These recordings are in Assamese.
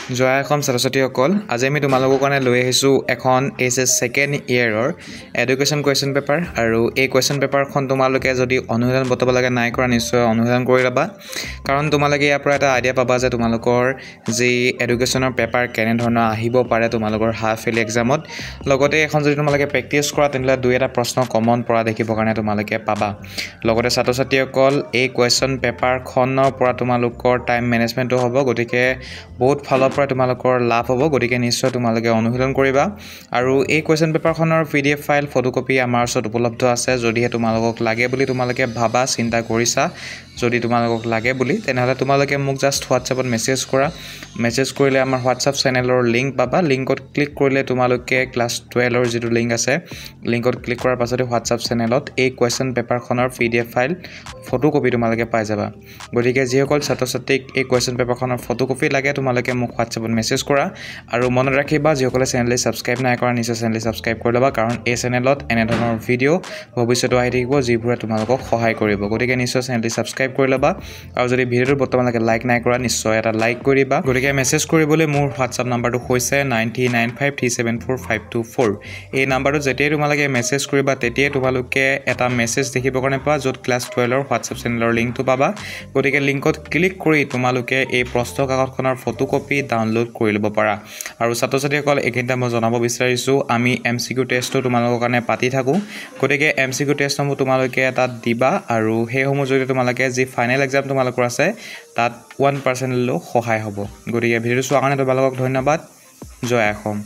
জয় অসম ছাত্ৰ-ছাত্ৰীসকল আজি আমি তোমালোকৰ কাৰণে লৈ আহিছোঁ এখন এছএছ ছেকেণ্ড ইয়েৰৰ এডুকেশ্যন কুৱেশ্যন পেপাৰ আৰু এই কুৱেশ্যন পেপাৰখন তোমালোকে যদি অনুশীলন বৰ্তমানলৈকে নাই কৰা নিশ্চয় অনুশীলন কৰি ল'বা কাৰণ তোমালোকে ইয়াৰ পৰা এটা আইডিয়া পাবা যে তোমালোকৰ যি এডুকেশ্যনৰ পেপাৰ কেনেধৰণৰ আহিব পাৰে তোমালোকৰ হাফ ইয়াৰলি এক্সামত লগতে এখন যদি তোমালোকে প্ৰেক্টিছ কৰা তেন্তে দুই এটা প্ৰশ্ন কমন পৰা দেখিবৰ কাৰণে তোমালোকে পাবা লগতে ছাত্ৰ-ছাত্ৰীসকল এই কুৱেশ্যন পেপাৰখনৰ পৰা তোমালোকৰ টাইম মেনেজমেণ্টটো হ'ব গতিকে বহুত ফালৰ পৰা তোমালোকৰ লাভ হ'ব গতিকে নিশ্চয় তোমালোকে অনুশীলন কৰিবা আৰু এই কুৱেশ্যন পেপাৰখনৰ PDF ফাইল ফটোকপি আমাৰ ওচৰত উপলব্ধ আছে যদিহে তোমালোকক লাগে বুলি তোমালোকে ভাবা চিন্তা কৰিছা যদি তোমালোকক লাগে বুলি তেনেহলে তোমালোকে মোক জাস্ট WhatsAppত মেছেজ কৰা মেছেজ কৰিলে আমাৰ WhatsApp চেনেলৰ লিংক পাবা লিংকত ক্লিক কৰিলে তোমালোকে ক্লাছ 12 ৰ যেটো লিংক আছে লিংকত ক্লিক কৰাৰ পাছতে WhatsApp চেনেলত এই কুৱেশ্যন পেপাৰখনৰ PDF ফাইল ফটোকপি তোমালোকে পাই যাবা গতিকে যিসকল ছাত্ৰ-ছাত্ৰীক এই কুৱেশ্যন পেপাৰখনৰ ফটোকপি লাগে তোমালোকে মোক WhatsAppত মেছেজ কৰা আৰু মনত ৰাখিবা যিসকলে চেনেলটো সাবস্ক্ৰাইব নাই কৰা নিশ্চয় চেনেলটো সাবস্ক্ৰাইব কৰি ল'বা কাৰণ এই চেনেলত এনে ধৰণৰ ভিডিও ভৱিষ্যতে আহি থাকিব যিবোৰে তোমালোকক সহায় কৰিব গতিকে নিশ্চয় চেনেলটো সাবস্ক্ৰাইব কৰি ল'বা আৰু যদি ভিডিওটো বৰ্তমানলৈকে লাইক নাই কৰা নিশ্চয় এটা লাইক কৰিবা গতিকে মেছেজ কৰিবলৈ মোৰ WhatsApp নম্বৰটো হৈছে 9395374524 এই নম্বৰটো যেতিয়াই তোমালোকে মেছেজ কৰিবা তেতিয়াই তোমালোকে এটা মেছেজ দেখিব কাৰণে পাবা য'ত ক্লাছ 12 ৰ WhatsApp চেনেলৰ লিংকটো পাবা গতিকে লিংকত ক্লিক কৰি তোমালোকে এই প্ৰশ্ন কাকতখনৰ ফটোকপি ডাউনলোড কৰি ল'ব পাৰা আৰু ছাত্ৰ-ছাত্ৰীসকল এইখিনিতে মই জনাব বিচাৰিছোঁ আমি MCQ টেষ্টটো তোমালোকৰ কাৰণে পাতি থাকোঁ গতিকে MCQ টেষ্টসমূহ তোমালোকে তাত দিবা আৰু সেইসমূহ যদি তোমালোকে যি ফাইনেল এক্সাম তোমালোকৰ আছে তাত 1% লৈ সহায় হ'ব গতিকে ভিডিঅ'টো চোৱাৰ কাৰণে তোমালোকক ধন্যবাদ জয় অসম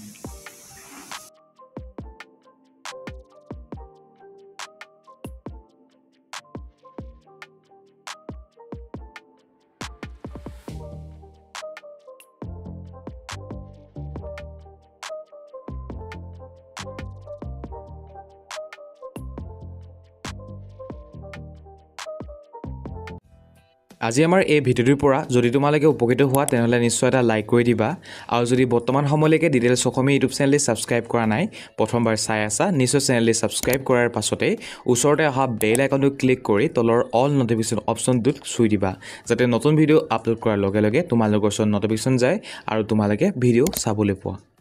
আজি আমাৰ এই ভিডিওটোৰ পৰা যদি তোমালোকে উপকৃত হোৱা তেনেহলে নিশ্চয় এটা লাইক কৰি দিবা আৰু যদি বৰ্তমান সময়লৈকে ডিটেইলছ অসমীয়া ইউটিউব চেনেলটো সাবস্ক্ৰাইব কৰা নাই প্ৰথমবাৰ চাই আছা নিশ্চয় চেনেলটো সাবস্ক্ৰাইব কৰাৰ পাছতে ওচৰতে অহা বেল আইকনটো ক্লিক কৰি তলৰ অল নটিফিকেশ্যন অপচনটোত চুই দিবা যাতে নতুন ভিডিও আপলোড কৰাৰ লগে লগে তোমালোকৰ ওচৰত নটিফিকেশ্যন যায় আৰু তোমালোকে ভিডিও চাবলৈ পোৱা